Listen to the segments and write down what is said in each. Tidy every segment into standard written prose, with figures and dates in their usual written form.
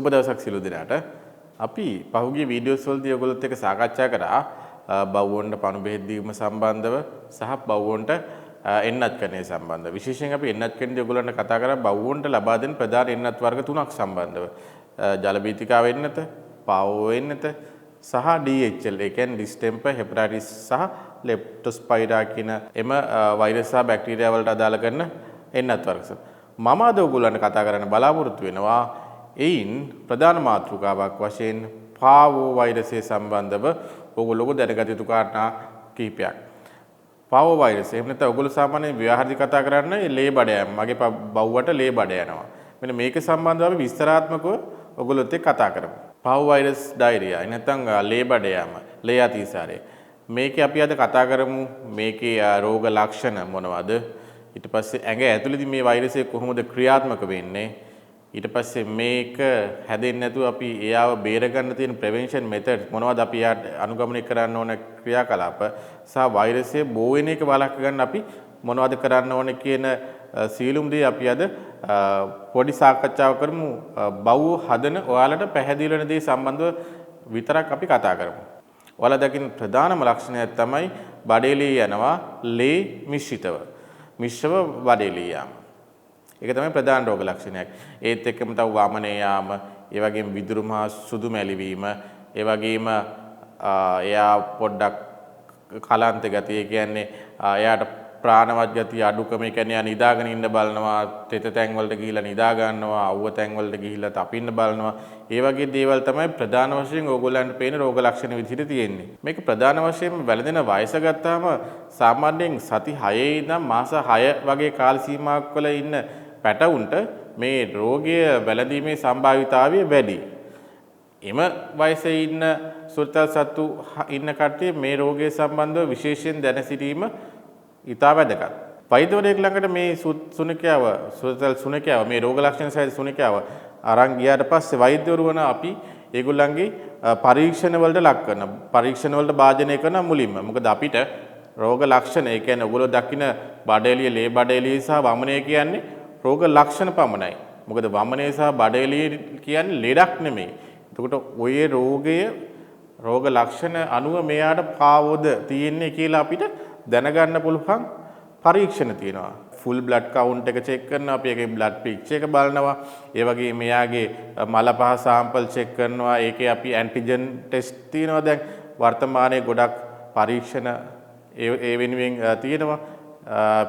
සුබ දවසක් සියලු දෙනාට. අපි පහුගිය වීඩියෝස් වලදී ඔයගොල්ලොත් එක්ක සාකච්ඡා කරා බවුවන්ට පණු බෙහෙත් දීම සම්බන්ධව සහ බවුවන්ට එන්නත්කරණය සම්බන්ධව. විශේෂයෙන් අපි එන්නත්කරණයේදී ඔයගොල්ලන්ට කතා කරා බවුවන්ට ලබා දෙන ප්‍රධාන එන්නත් වර්ග තුනක් සම්බන්ධව. ජල බීතිකාව එන්නත, පාවෝ එන්නත සහ DHL. ඒ කියන්නේ ඩිස්ටෙම්පර් හෙපටයිටිස් සහ ලෙප්ටෝස්පයිරා කියන එම වෛරස් සහ බැක්ටීරියා වලට අදාළ කරන එන්නත් වර්ග. මම අද ඔයගොල්ලන්ට කතා කරන්න බලාපොරොත්තු වෙනවා එයින් ප්‍රධාන මාතෘකාවක් වශයෙන් පාවෝ වෛරසය සම්බන්ධව ඔයගොල්ලෝ දැනගත යුතු කාරණා කිහිපයක්. පාවෝ වෛරසය එහෙම නැත්නම් ඔයගොල්ලෝ සාමාන්‍යයෙන් ව්‍යවහාරදී කතා කරන්නේ ලේ බඩ යෑම. මගේ බව්වට ලේ බඩ යනවා. මෙන්න මේක සම්බන්ධව අපි විස්තරාත්මකව ඔයගොල්ලොත් එක්ක කතා කරමු. පාවෝ වෛරස් ඩයරියා නැත්නම් ලේ බඩ යාම, ලේ අතිසාරය. මේකේ අපි අද කතා කරමු මේකේ රෝග ලක්ෂණ මොනවද? ඊට පස්සේ ඇඟ ඇතුළේදී මේ වෛරසය කොහොමද ක්‍රියාත්මක වෙන්නේ? ඊට පස්සේ මේක හැදෙන්නේ නැතුව අපි එයාව බේර ගන්න තියෙන ප්‍රිවෙන්ෂන් මෙතඩ් මොනවද අපි එයාට අනුගමනය කරන්න ඕන ක්‍රියාකලාප සහ වෛරසය බෝ වෙන එක වළක්ව ගන්න අපි මොනවද කරන්න ඕන කියන සීලුම් දේ අපි අද පොඩි සාකච්ඡාවක් කරමු. බව් හදන ඔයාලට පැහැදිලි වෙන දේ සම්බන්ධව විතරක් අපි කතා කරමු. ඔයාලා දකින්න ප්‍රධානම ලක්ෂණය තමයි බඩේලී යනවා ලේ මිශ්‍රිතව. මිශ්‍රව බඩේලී යාම. ඒක තමයි ප්‍රධාන රෝග ලක්ෂණයක්. ඒත් එක්කම තව වමනේ යාම, ඒ වගේම විදුරුම හා සුදු මැලිවීම, ඒ වගේම එයා පොඩ්ඩක් කලන්ත ගතිය, ඒ කියන්නේ එයාට ප්‍රාණවත් ගතිය අඩුකම, ඒ කියන්නේ නිදාගෙන ඉන්න බලනවා, තෙත තැන් වලට ගිහිලා නිදා ගන්නවා, අවුව තැන් වලට ගිහිලා තපින්න බලනවා. ඒ වගේ දේවල් තමයි ප්‍රධාන වශයෙන් ඕගොල්ලන්ට පේන රෝග ලක්ෂණ විදිහට තියෙන්නේ. මේක ප්‍රධාන වශයෙන්ම වැළඳෙන වයස ගත්තාම සාමාන්‍යයෙන් සති 6 ඉඳන් මාස 6 වගේ කාල සීමාවක් වල ඉන්න පැටවුන්ට මේ රෝගය වැළඳීමේ සම්භාවිතාවය වැඩි. එම වයසේ ඉන්න සුරතල් සත්තු ඉන්න කට්ටිය මේ රෝගය සම්බන්ධව විශේෂයෙන් දැන සිටීම ඉතා වැදගත්. වෛද්‍යවරයෙක් ළඟට මේ සුනකයාව සුරතල් සුනකයාව මේ රෝග ලක්ෂණ සහිත සුනකයාව අරන් ගියාට පස්සේ වෛද්‍යවරු වන අපි ඒගොල්ලන්ගේ පරීක්ෂණ වලට ලක් කරනවා. පරීක්ෂණ වලට භාජනය කරන මුලින්ම. මොකද අපිට රෝග ලක්ෂණ, ඒ කියන්නේ ඔයගොල්ලෝ දකින්න බඩේලිය, ලේ බඩේලිය සහ වමනය කියන්නේ රෝග ලක්ෂණ පමණයි. මොකද වමනේ සහ බඩේලිය කියන්නේ ලෙඩක් නෙමෙයි. එතකොට ඔය රෝග ලක්ෂණ අනුව මෙයාට පාවොද තියෙන්නේ කියලා අපිට දැනගන්න පුළුවන් පරීක්ෂණ තියෙනවා. ෆුල් බ්ලඩ් කවුන්ට් එක චෙක් කරනවා, අපි ඒකේ බ්ලඩ් පික්චර් එක බලනවා. ඒ වගේ මෙයාගේ මල පහ සාම්පල් චෙක් කරනවා. ඒකේ අපි ඇන්ටිජන් ටෙස්ට් තියෙනවා. දැන් වර්තමානයේ ගොඩක් පරීක්ෂණ ඒ වෙනුවෙන් තියෙනවා.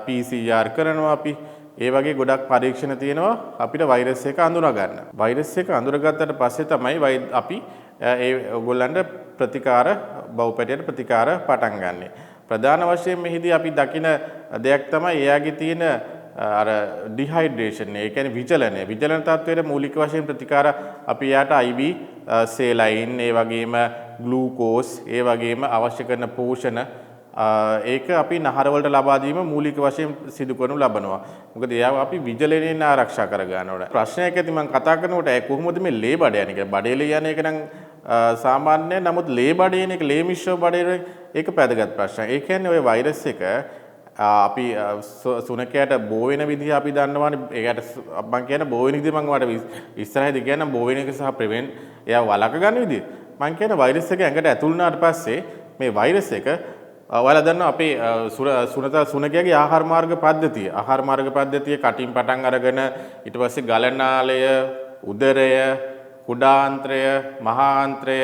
PCR කරනවා අපි. ඒ වගේ ගොඩක් පරීක්ෂණ තියෙනවා අපිට වෛරස් එක අඳුනා ගන්න. වෛරස් එක අඳුරගත්තට පස්සේ තමයි අපි ඒ ඔයගොල්ලන්ට බවුපැටියට ප්‍රතිකාර පටන් ගන්නෙ. ප්‍රධාන වශයෙන් මෙහිදී අපි දකින දෙයක් තමයි එයාගේ තියෙන අර ඩිහයිඩ්‍රේෂන්. ඒ කියන්නේ විචලනය. විචලන තත්ත්වයට මූලික වශයෙන් ප්‍රතිකාර අපි යාට IV සේලයින්, ඒ වගේම ග්ලූකෝස්, ඒ වගේම අවශ්‍ය කරන පෝෂණ ඒක අපි නහර වලට ලබා දීම මූලික වශයෙන් සිදු කරනු ලබනවා. මොකද එයාව අපි විජලනයෙන් ආරක්ෂා කර ගන්න ඕන. ප්‍රශ්නයක් ඇති මම කතා කරනකොට කොහොමද මේ ලේ බඩ යන්නේ කියලා. බඩේලේ යන එක නම් සාමාන්‍යයි. නමුත් ලේ බඩ යන එක, ලේ මිශ්‍ර බඩේ ඒක පැදගත් ප්‍රශ්නයක්. ඒ කියන්නේ ওই වෛරස් එක අපි සුනකයට බෝ වෙන විදිහ අපි දන්නවානේ. ඒකට මම කියන බෝ වෙන විදිහ මම ඔයාලට ඉස්සරහදී කියන්නම්. බෝ වෙන එක සහ ප්‍රිවෙන්ට් එයා වළක ගන්න විදිහ. මම කියන වෛරස් එක ඇඟට ඇතුල් වුණාට පස්සේ මේ වෛරස් එක ඔයාලා දන්නවා අපේ සුනකයාගේ ආහාර මාර්ග පද්ධතිය. ආහාර මාර්ග පද්ධතිය කටින් පටන් අරගෙන ඊට පස්සේ ගලනාලය, උදරය, කුඩාන්ත්‍රය, මහාන්ත්‍රය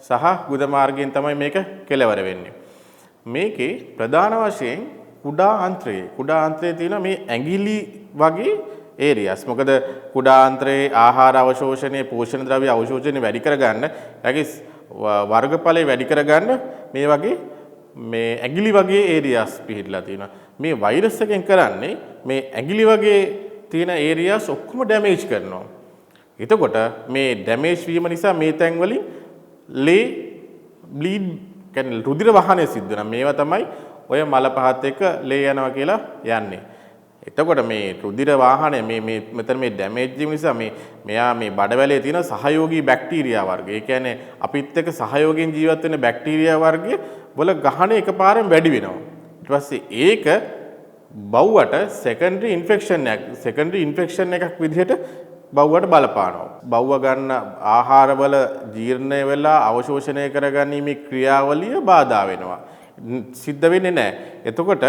සහ ගුද මාර්ගයෙන් තමයි මේක කෙලවර වෙන්නේ. මේකේ ප්‍රධාන වශයෙන් කුඩාන්ත්‍රයේ තියෙන මේ ඇඟිලි වගේ ඒරියස්. මොකද කුඩාන්ත්‍රයේ ආහාර අවශෝෂණය, පෝෂණ ද්‍රව්‍ය අවශෝෂණය වැඩි කරගන්න, ඒගේ වර්ගඵලය වැඩි කරගන්න මේ වගේ මේ ඇඟිලි වගේ ඒරියාස් පිහිටලා තියෙනවා. මේ වෛරස් එකෙන් කරන්නේ මේ ඇඟිලි වගේ තියෙන ඒරියාස් ඔක්කොම ඩැමේජ් කරනවා. එතකොට මේ ඩැමේජ් වීම නිසා මේ තැන් වලින් ලේ බ්ලීඩ් කියන්නේ රුධිර වහනය සිද්ධ වෙනවා. මේවා තමයි ඔය මල පහත් එක්ක ලේ යනවා කියලා යන්නේ. එතකොට මේ රුධිර වාහනය මෙතන මේ ඩැමේජ් වීම නිසා මෙයා මේ බඩවැලේ තියෙන සහයෝගී බැක්ටීරියා වර්ග. ඒ කියන්නේ අපිත් එක්ක සහයෝගයෙන් ජීවත් වෙන බැක්ටීරියා වර්ගය වල ගහන එකපාරෙන් වැඩි වෙනවා. ඊට පස්සේ ඒක බව්වට සෙකන්ඩරි ඉන්ෆෙක්ෂන් එකක් විදිහට බව්වට බලපානවා. බව්ව ගන්න ආහාරවල ජීර්ණය වෙලා අවශෝෂණය කරගැනීමේ ක්‍රියාවලිය බාධා වෙනවා. සිද්ධ වෙන්නේ නැහැ. එතකොට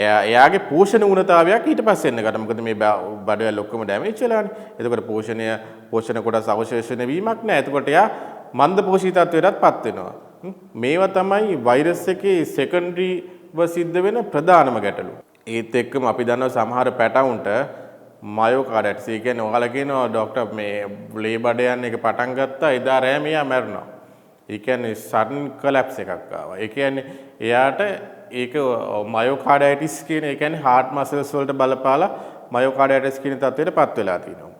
එයාගේ පෝෂණ උණතාවයක් ඊට පස්සේ එන්න ගන්න. මොකද මේ බඩවැල් ඔක්කොම ඩැමේජ් වෙලානේ. එතකොට පෝෂණ කොටස් අවශෝෂණය වීමක් නැහැ. එතකොට එයා මන්ද පෝෂී තත්ත්වයටපත් වෙනවා. මේවා තමයි වෛරස් එකේ සෙකන්ඩරිව සිද්ධ වෙන ප්‍රධානම ගැටලු. ඒත් එක්කම අපි දන්නවා සමහර පැටවුන්ට මයෝකාඩයිටිස්. ඒ කියන්නේ ඔයාලා කියනවා ડોක්ටර් මේ ලේ බඩ යන එක පටන් ගත්තා එදා රෑ මෙයා මැරුණා. ඒ කියන්නේ සඩන් කොලැප්ස් එකක් ආවා. ඒ කියන්නේ එයාට ඒක මයෝකාඩයිටිස් කියන ඒ කියන්නේ හાર્ට් මසල්ස් වලට බලපාලා මයෝකාඩයිටිස් කියන තත්ත්වයටපත් වෙලා තියෙනවා.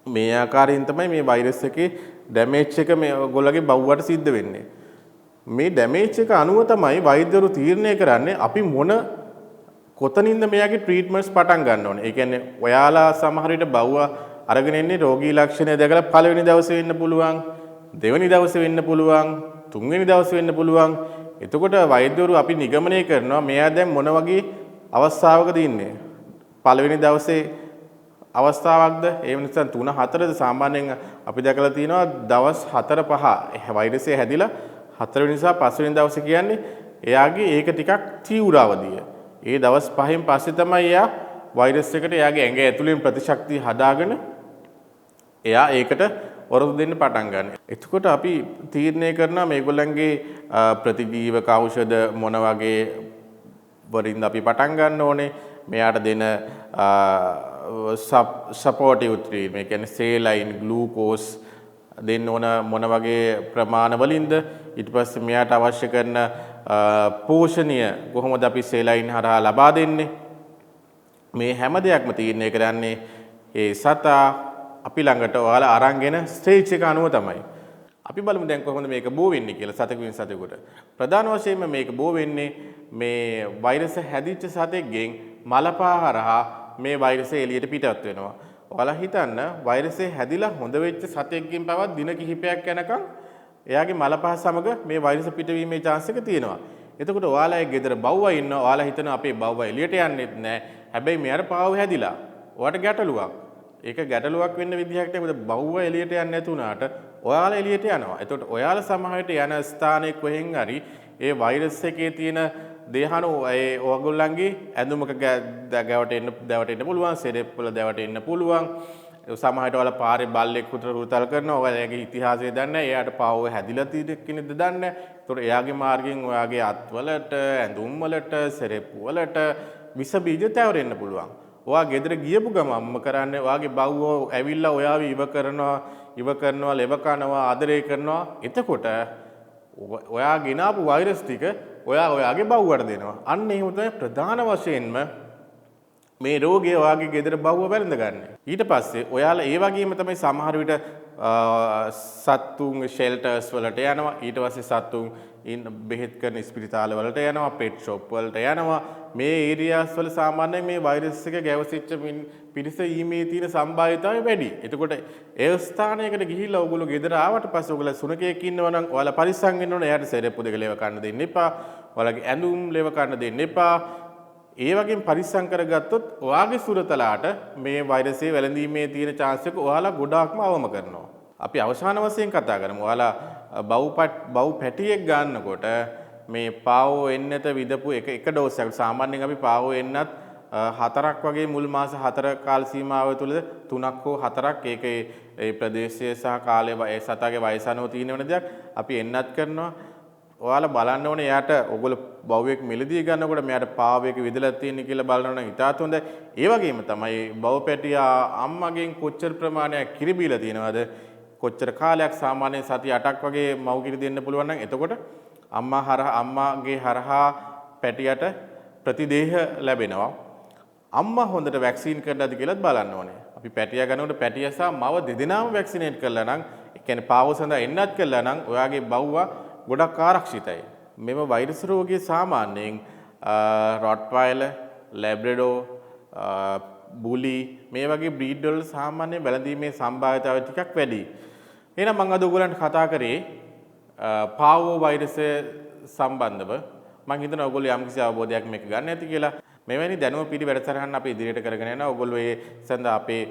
මේ ආකාරයෙන් තමයි මේ වෛරස් එකේ ඩැමේජ් එක මේ ඔයගොල්ලෝගේ බව්වට සිද්ධ වෙන්නේ. මේ ඩැමේජ් එක අනුව තමයි වෛද්‍යවරු තීරණය කරන්නේ අපි මොන කොතනින්ද මෙයාගේ ට්‍රීට්මන්ට්ස් පටන් ගන්න ඕනේ. ඒ කියන්නේ ඔයාලා සමහර විට බව්ව අරගෙන ඉන්නේ රෝගී ලක්ෂණ දැකලා පළවෙනි දවසේ වෙන්න පුළුවන්, දෙවෙනි දවසේ වෙන්න පුළුවන්, තුන්වෙනි දවසේ වෙන්න පුළුවන්. එතකොට වෛද්‍යවරු අපි නිගමනය කරනවා මෙයා දැන් මොන වගේ අවස්ථාවකද ඉන්නේ. පළවෙනි දවසේ අවස්ථාවක්ද ඒ නිසා 3-4ද සාමාන්‍යයෙන් අපි දැකලා තියෙනවා දවස් 4-5 වෛරසය හැදිලා 4 වෙනි නිසා 5 වෙනි දවසේ කියන්නේ එයාගේ ඒක ටිකක් තීව්‍ර අවධිය. ඒ දවස් 5න් පස්සේ තමයි එයා වෛරස් එකට එයාගේ ඇඟ ඇතුලෙන් ප්‍රතිශක්තිය හදාගෙන එයා ඒකට වරද දෙන්න පටන් ගන්න. එතකොට අපි තීරණය කරනවා මේගොල්ලන්ගේ ප්‍රතිජීවක ඖෂධ මොන වගේ වරින්ද අපි පටන් ගන්න ඕනේ. මෙයාට දෙන සපෝටිව් ට්‍රීට්මන්ට්, ඒ කියන්නේ සේලයින්, ග්ලූකෝස් දෙන්න ඕන මොන වගේ ප්‍රමාණ වලින්ද. ඊට පස්සේ මෙයාට අවශ්‍ය කරන පෝෂණය කොහොමද අපි සේලයින් හරහා ලබා දෙන්නේ. මේ හැම දෙයක්ම තීරණය කරන්නේ ඒ සතා අපි ළඟට ඔයාලා අරන්ගෙන ස්ටේජ් එක අනුව තමයි. අපි බලමු දැන් කොහොමද මේක බෝ වෙන්නේ කියලා සතෙකුෙන් සතෙකුට. ප්‍රධාන වශයෙන්ම මේක බෝ වෙන්නේ මේ වෛරස හැදිච්ච සතෙක්ගෙන් මලපා හරහා මේ වෛරසය එළියට පිටත් වෙනවා. ඔයාලා හිතන්න වෛරසය හැදිලා හොඳ වෙච්ච සතෙක්ගෙන් පවත් දින කිහිපයක් යනකම් එයාගේ මලපහ සමග මේ වෛරස පිටවීමේ chance එක තියෙනවා. එතකොට ඔයාලා ඒ ගෙදර බව්වා ඉන්නවා. ඔයාලා හිතනවා අපේ බව්වා එළියට යන්නෙත් නැහැ. හැබැයි මෙයාට පාව හැදිලා. ඔයාට ගැටලුවක්. ඒක ගැටලුවක් වෙන්න විදිහක් නැහැ. මොකද බව්වා එළියට යන්නේ නැතුණාට ඔයාලා එළියට යනවා. එතකොට ඔයාලා සමහරට යන ස්ථානයේ කොහෙන් හරි ඒ වෛරස් එකේ තියෙන දේහන ඒ ඔයගොල්ලන්ගේ ඇඳුමක දැවටෙන්න පුළුවන්, සෙරෙප් වල දැවටෙන්න පුළුවන්. සමහරට ඔයාලා පාරේ බල්ලෙක් හුරුතල් කරනවා. ඔයාලගේ ඉතිහාසය දන්නේ නැහැ. එයාට පාව හැදිලා තියෙන කෙනෙක්ද දන්නේ නැහැ. ඒතකොට එයාගේ මාර්ගයෙන් ඔයාගේ අත්වලට, ඇඳුම් වලට, සෙරෙප්පු වලට විස බීජ තැවරෙන්න පුළුවන්. ඔයා ගෙදර ගියපු ගමන්ම කරන්නේ ඔයාගේ බව්වෝ ඇවිල්ලා ඔයාව ඉව කරනවා, ලෙව කනවා, ආදරය කරනවා. එතකොට ඔයා ගෙනාපු වෛරස් ටික ඔයාගේ බව්වට දෙනවා. අන්න එහෙම තමයි ප්‍රධාන වශයෙන්ම මේ රෝගය ඔයාගේ ගෙදර බව්ව වැළඳ ගන්න. ඊට පස්සේ ඔයාලා ඒ වගේම තමයි සමහර විට සත්තුන් ෂෙල්ටර්ස් වලට යනවා. ඊට පස්සේ සත්තුන් බෙහෙත් කරන ස්පිරිතාල වලට යනවා, පෙට් ෂොප් වලට යනවා. මේ ඒරියාස් වල සාමාන්‍යයෙන් මේ වෛරස් එක ගැවසිච්ච පිරිස ඊමේ තියෙන සම්භාවිතතාවය වැඩි. එතකොට ඒ ස්ථානයකට ගිහිල්ලා ඔයගොල්ලෝ ගෙදර ආවට පස්සේ ඔයගොල්ලෝ සුනකයෙක් ඉන්නවා නම් ඔයාලා පරිස්සම් වෙන්න ඕනේ. එයාට සෙරෙප්පු දෙක ලෙව කන්න දෙන්න එපා. ඔයාලගේ ඇඳුම් ලෙව කන්න දෙන්න එපා. ඒ වගේ පරිස්සම් කරගත්තොත් ඔයාගේ සුරතලාට මේ වෛරසය වැළඳීමේ තියෙන chance එක ඔයාලා ගොඩාක්ම අවම කරනවා. අපි අවසාන වශයෙන් කතා කරමු. ඔයාලා බව් පැටියෙක් ගන්නකොට මේ පාවෝ එන්නත විදපු එක ඩෝස් එකක්. සාමාන්‍යයෙන් අපි පාවෝ එන්නත් 4ක් වගේ මුල් මාස 4 කාල සීමාව තුළ 3ක් හෝ 4ක් ඒ ප්‍රදේශයේ සහ කාලයේ ඒ සතාගේ වයස අනුව තියෙන වෙන දෙයක් අපි එන්නත් කරනවා. ඔයාලා බලන්න ඕනේ එයාට ඔයගොල්ලෝ බව්වෙක් මිලදී ගන්නකොට මෙයාට පාවයක විදලා තියෙන කියලා බලනවා නම් ඉතාලත් හොඳයි. ඒ වගේම තමයි බව් පැටියා අම්මගෙන් කොච්චර ප්‍රමාණයක් කිරි බීලා තියෙනවද, කොච්චර කාලයක් සාමාන්‍යයෙන් සති 8ක් වගේ මව් කිරි දෙන්න පුළුවන් නම් එතකොට අම්මාගේ හරහා පැටියට ප්‍රතිදේහ ලැබෙනවා. අම්මා හොඳට වැක්සින් කරලාද කියලාත් බලන්න ඕනේ. අපි පැටියා ගන්නකොට පැටියා සහ මව දෙදෙනාම වැක්සිනේට් කරලා නම් ඒ කියන්නේ පාව සඳහා එන්නත් කළා නම් ඔයාගේ බව්වා ගොඩක් ආරක්ෂිතයි. මෙම වෛරස් රෝගය සාමාන්‍යයෙන් රොට්වයිලර්, ලැබ්‍රඩෝ, බුලි මේ වගේ බ්‍රීඩ් වල සාමාන්‍යයෙන් වැළඳීමේ සම්භාවිතාවය ටිකක් වැඩි. එහෙනම් මම අද ඔයගොල්ලන්ට කතා කරේ පාවෝ වෛරසය සම්බන්ධව. මම හිතනවා ඔයගොල්ලෝ යම්කිසි අවබෝධයක් මේක ගන්න ඇති කියලා. මෙවැනි දැනුම පිරි වැඩසටහන් අපි ඉදිරියට කරගෙන යනවා. ඔයගොල්ලෝ ඒ සඳහා අපේ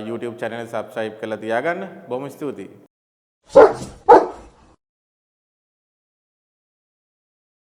YouTube channel එක subscribe කරලා තියාගන්න. බොහොම ස්තුතියි.